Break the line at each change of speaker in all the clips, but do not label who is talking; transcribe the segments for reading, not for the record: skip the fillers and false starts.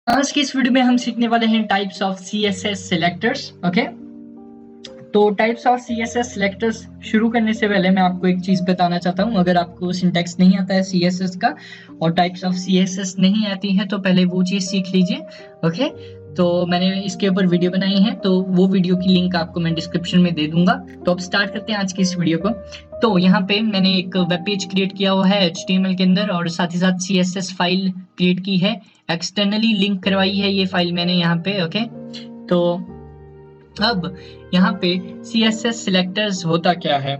आज की इस वीडियो में हम सीखने वाले हैं types of CSS selectors. Okay, तो टाइप्स ऑफ CSS सिलेक्टर्स शुरू करने से पहले मैं आपको एक चीज बताना चाहता हूं। अगर आपको सिंटैक्स नहीं आता है CSS का और टाइप्स ऑफ CSS नहीं आती है तो पहले वो चीज सीख लीजिए। ओके, तो मैंने इसके ऊपर वीडियो बनाई है, तो वो वीडियो की लिंक आपको मैं डिस्क्रिप्शन में दे दूंगा। तो अब स्टार्ट करते हैं आज की इस वीडियो को। तो यहाँ पे मैंने एक वेब पेज क्रिएट किया हुआ है HTML के अंदर, और साथ ही साथ CSS फाइल क्रिएट की है, एक्सटर्नली लिंक करवाई है ये फाइल मैंने यहाँ पे। ओके, तो अब यहाँ पे CSS सिलेक्टर्स होता क्या है।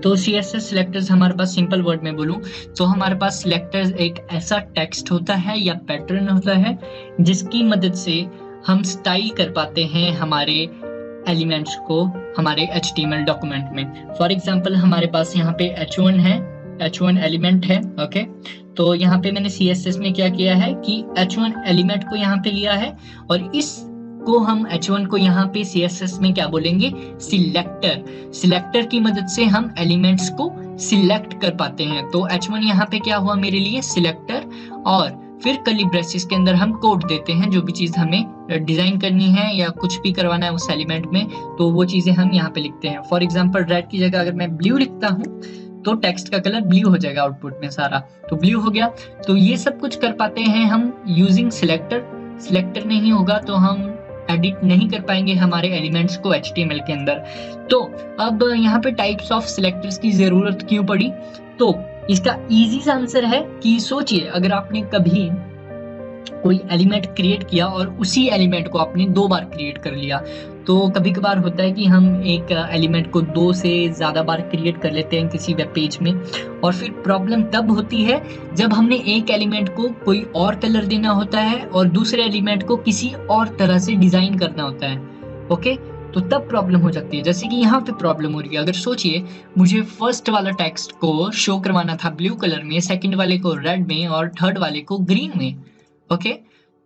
तो CSS सिलेक्टर्स हमारे पास, सिंपल वर्ड में बोलूं तो हमारे पास सिलेक्टर्स एक ऐसा टेक्स्ट होता है या पैटर्न होता है जिसकी मदद से हम स्टाइल कर पाते हैं हमारे एलिमेंट्स को हमारे HTML डॉक्यूमेंट में। फॉर एग्जांपल हमारे पास यहाँ पे H1 है, H1 एलिमेंट है। ओके, तो यहाँ पे मैंने CSS में क्या किया है कि H1 एलिमेंट को यहाँ पे लिया है, और इस को हम H1 को यहाँ पे CSS में क्या बोलेंगे, सिलेक्टर। सिलेक्टर की मदद से हम एलिमेंट्स को सिलेक्ट कर पाते हैं। तो H1 यहाँ पे क्या हुआ मेरे लिए, सिलेक्टर, और फिर कर्ली ब्रेसेस के अंदर हम कोड देते हैं जो भी चीज हमें डिजाइन करनी है या कुछ भी करवाना है उस एलिमेंट में, तो वो चीजें हम यहाँ पे लिखते हैं। फॉर एग्जाम्पल रेड की जगह अगर मैं ब्लू लिखता हूँ तो टेक्स्ट का कलर ब्लू हो जाएगा आउटपुट में सारा, तो ब्लू हो गया। तो ये सब कुछ कर पाते हैं हम यूजिंग सिलेक्टर। सिलेक्टर नहीं होगा तो हम एडिट नहीं कर पाएंगे हमारे एलिमेंट्स को HTML के अंदर। तो अब यहाँ पे टाइप्स ऑफ सिलेक्टर्स की जरूरत क्यों पड़ी, तो इसका इजी सा आंसर है कि सोचिए अगर आपने कभी कोई एलिमेंट क्रिएट किया और उसी एलिमेंट को आपने 2 बार क्रिएट कर लिया, तो कभी कभार होता है कि हम एक एलिमेंट को 2 से ज्यादा बार क्रिएट कर लेते हैं किसी वेब पेज में, और फिर प्रॉब्लम तब होती है जब हमने एक एलिमेंट को कोई और कलर देना होता है और दूसरे एलिमेंट को किसी और तरह से डिजाइन करना होता है। ओके, तो तब प्रॉब्लम हो जाती है, जैसे कि यहाँ पे प्रॉब्लम हो रही है। अगर सोचिए मुझे फर्स्ट वाला टेक्स्ट को शो करवाना था ब्लू कलर में, सेकंड वाले को रेड में और थर्ड वाले को ग्रीन में। ओके,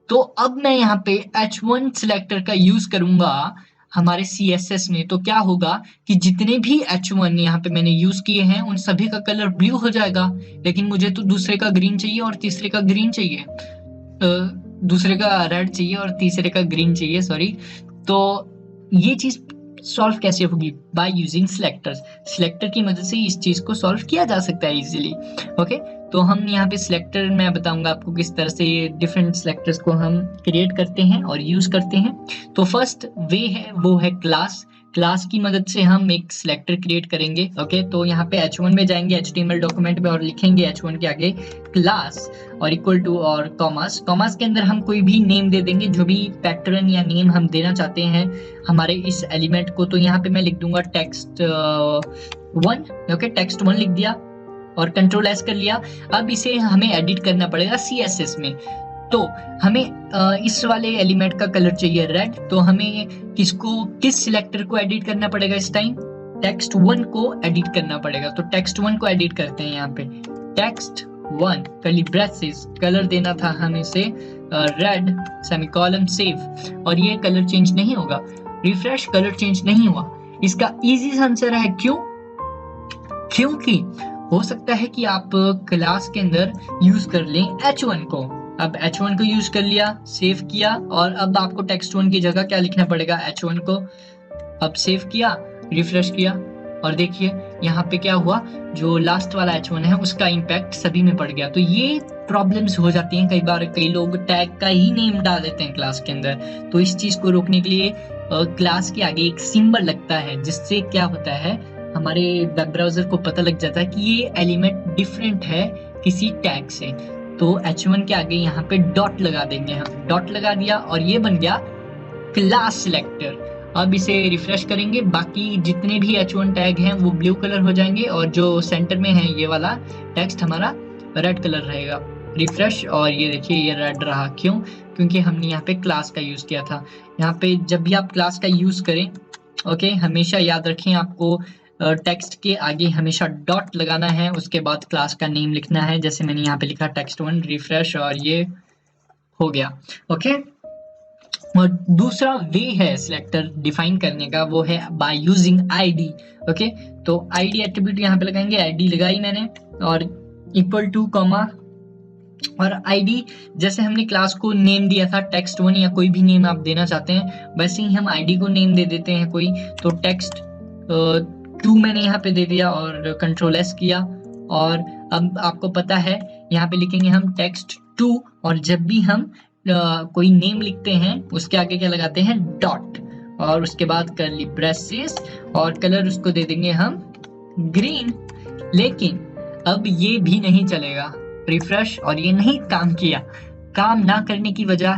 तो अब मैं यहाँ पे H1 सिलेक्टर का यूज करूंगा हमारे CSS में, तो क्या होगा कि जितने भी H1 यहाँ पे मैंने यूज किए हैं उन सभी का कलर ब्लू हो जाएगा, लेकिन मुझे तो दूसरे का ग्रीन चाहिए और तीसरे का ग्रीन चाहिए, दूसरे का रेड चाहिए और तीसरे का ग्रीन चाहिए, सॉरी। तो ये चीज सॉल्व कैसे होगी, बाय यूजिंग सिलेक्टर्स। सिलेक्टर की मदद से इस चीज को सॉल्व किया जा सकता है इजीली। ओके, तो हम यहाँ पे सिलेक्टर, मैं बताऊंगा आपको किस तरह से ये डिफरेंट सिलेक्टर्स को हम क्रिएट करते हैं और यूज करते हैं। तो फर्स्ट वे है वो है क्लास। क्लास की मदद से हम एक सिलेक्टर क्रिएट करेंगे। ओके, तो यहाँ पे H1 में जाएंगे HTML डॉक्यूमेंट में और लिखेंगे H1 के आगे क्लास और इक्वल टू और कॉमास। कॉमास के अंदर हम कोई भी नेम दे देंगे, जो भी पैटर्न या नेम हम देना चाहते हैं हमारे इस एलिमेंट को। तो यहाँ पे मैं लिख दूंगा टेक्स्ट 1। ओके, टेक्स्ट 1 लिख दिया और कंट्रोल S कर लिया। अब इसे हमें एडिट करना पड़ेगा CSS में। तो हमें इस वाले एलिमेंट का कलर चाहिए रेड, तो हमें किस सिलेक्टर को एडिट करना पड़ेगा इस टाइम, टेक्स्ट 1 को एडिट करना पड़ेगा। तो टेक्स्ट 1 को एडिट करते हैं यहाँ पे, टेक्स्ट 1 कर्ली ब्रेसेस, कलर देना था हमें से रेड, सेमीकोलन, सेव, और ये कलर चेंज नहीं होगा। रिफ्रेश, कलर चेंज नहीं हुआ। इसका इजी आंसर है क्यों, क्योंकि हो सकता है कि आप क्लास के अंदर यूज कर लें H1 को। अब H1 को यूज कर लिया, सेव किया, और अब आपको टेक्स्ट 1 की जगह क्या लिखना पड़ेगा, H1 को। अब सेव किया, रिफ्रेश किया, और देखिए यहाँ पे क्या हुआ, जो लास्ट वाला H1 है उसका इम्पैक्ट सभी में पड़ गया। तो ये प्रॉब्लम्स हो जाती हैं कई बार, कई लोग टैग का ही नेम डाल देते हैं क्लास के अंदर। तो इस चीज को रोकने के लिए क्लास के आगे एक सिंबल लगता है, जिससे क्या होता है हमारे वेब ब्राउजर को पता लग जाता है कि ये एलिमेंट डिफरेंट है किसी टैग से। तो H1 के आगे यहाँ पे डॉट लगा देंगे हम, डॉट लगा दिया और ये बन गया क्लास सिलेक्टर। अब इसे रिफ्रेश करेंगे, बाकी जितने भी H1 टैग हैं वो ब्लू कलर हो जाएंगे, और जो सेंटर में है ये वाला टेक्स्ट हमारा रेड कलर रहेगा। रिफ्रेश, और ये देखिए ये रेड रहा, क्यों, क्योंकि हमने यहाँ पे क्लास का यूज किया था। यहाँ पे जब भी आप क्लास का यूज करें, ओके, हमेशा याद रखें आपको टेक्स्ट के आगे हमेशा डॉट लगाना है, उसके बाद क्लास का नेम लिखना है, जैसे मैंने यहाँ पे लिखा टेक्स्ट 1, रिफ्रेश, और ये हो गया। ओके, और दूसरा वे है सिलेक्टर डिफाइन करने का, वो है बाय यूजिंग ID। ओके, तो ID एट्रीब्यूट यहाँ पे लगाएंगे, ID लगाई मैंने, और इक्वल टू कॉमा और आईडी जैसे हमने क्लास को नेम दिया था टेक्स्ट 1 या कोई भी नेम आप देना चाहते हैं, वैसे ही हम आईडी को नेम दे देते हैं कोई। तो टेक्स्ट 2 मैंने यहाँ पे दे दिया और कंट्रोल एस किया, और अब आपको पता है यहाँ पे लिखेंगे हम टेक्स्ट 2, और जब भी हम कोई नेम लिखते हैं उसके आगे क्या लगाते हैं, डॉट, और उसके बाद कर्ली ब्रेसेस, और कलर उसको दे देंगे हम ग्रीन। लेकिन अब ये भी नहीं चलेगा, रिफ्रेश, और ये नहीं काम किया। काम ना करने की वजह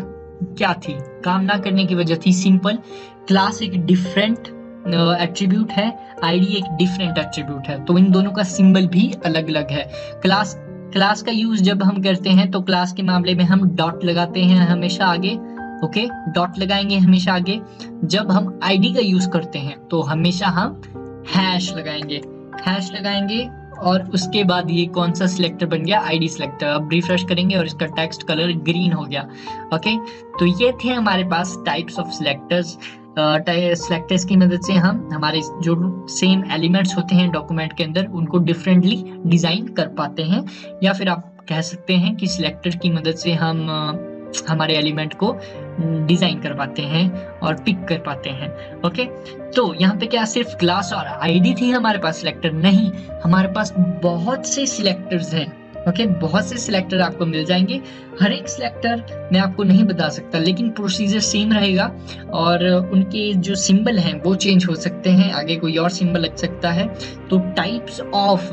क्या थी? काम ना करने की वजह थी सिंपल, क्लास एक डिफरेंट एट्रीब्यूट है, आईडी एक डिफरेंट एट्रीब्यूट है, तो इन दोनों का सिंबल भी अलग अलग है। क्लास का यूज जब हम करते हैं तो क्लास के मामले में हम डॉट लगाते हैं हमेशा आगे, ओके, डॉट लगाएंगे हमेशा आगे। जब हम आईडी का यूज करते हैं तो हमेशा हम हैश लगाएंगे, और उसके बाद ये कौन सा सिलेक्टर बन गया, आईडी सिलेक्टर। अब रिफ्रेश करेंगे और इसका टेक्स्ट कलर ग्रीन हो गया। ओके, तो ये थे हमारे पास टाइप्स ऑफ सिलेक्टर्स। सिलेक्टर्स की मदद से हम हमारे जो सेम एलिमेंट्स होते हैं डॉक्यूमेंट के अंदर उनको डिफरेंटली डिजाइन कर पाते हैं, या फिर आप कह सकते हैं कि सिलेक्टर की मदद से हम हमारे एलिमेंट को डिजाइन कर पाते हैं और पिक कर पाते हैं। ओके, तो यहाँ पे क्या सिर्फ क्लास और आईडी थी हमारे पास सिलेक्टर? नहीं, हमारे पास बहुत से सिलेक्टर्स हैं। ओके, बहुत से सिलेक्टर आपको मिल जाएंगे। हर एक सिलेक्टर मैं आपको नहीं बता सकता, लेकिन प्रोसीजर सेम रहेगा, और उनके जो सिंबल हैं वो चेंज हो सकते हैं, आगे कोई और सिंबल लग सकता है। तो टाइप्स ऑफ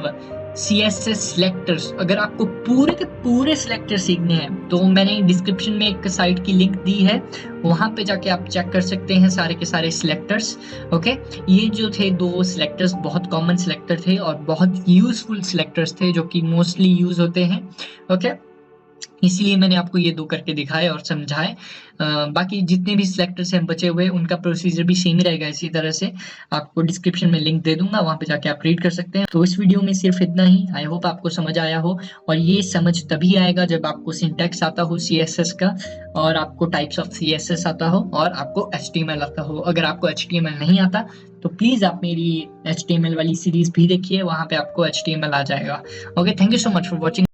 CSS सिलेक्टर्स, अगर आपको पूरे के पूरे सिलेक्टर सीखने हैं तो मैंने डिस्क्रिप्शन में एक साइट की लिंक दी है, वहां पे जाके आप चेक कर सकते हैं सारे के सारे सिलेक्टर्स। ओके, ये जो थे 2 सिलेक्टर्स बहुत कॉमन सिलेक्टर थे और बहुत यूजफुल सिलेक्टर्स थे जो कि मोस्टली यूज होते हैं। ओके, इसलिए मैंने आपको ये 2 करके दिखाए और समझाए। बाकी जितने भी सिलेक्टर्स हैं बचे हुए उनका प्रोसीजर भी सेम ही रहेगा। इसी तरह से आपको डिस्क्रिप्शन में लिंक दे दूंगा, वहां पे जाके आप रीड कर सकते हैं। तो इस वीडियो में सिर्फ इतना ही। आई होप आपको समझ आया हो, और ये समझ तभी आएगा जब आपको सिंटैक्स आता हो CSS का, और आपको टाइप्स ऑफ CSS आता हो, और आपको HTML आता हो। अगर आपको HTML नहीं आता तो प्लीज आप मेरी HTML वाली सीरीज भी देखिए, वहां पे आपको HTML आ जाएगा। Okay, thank you so much for watching.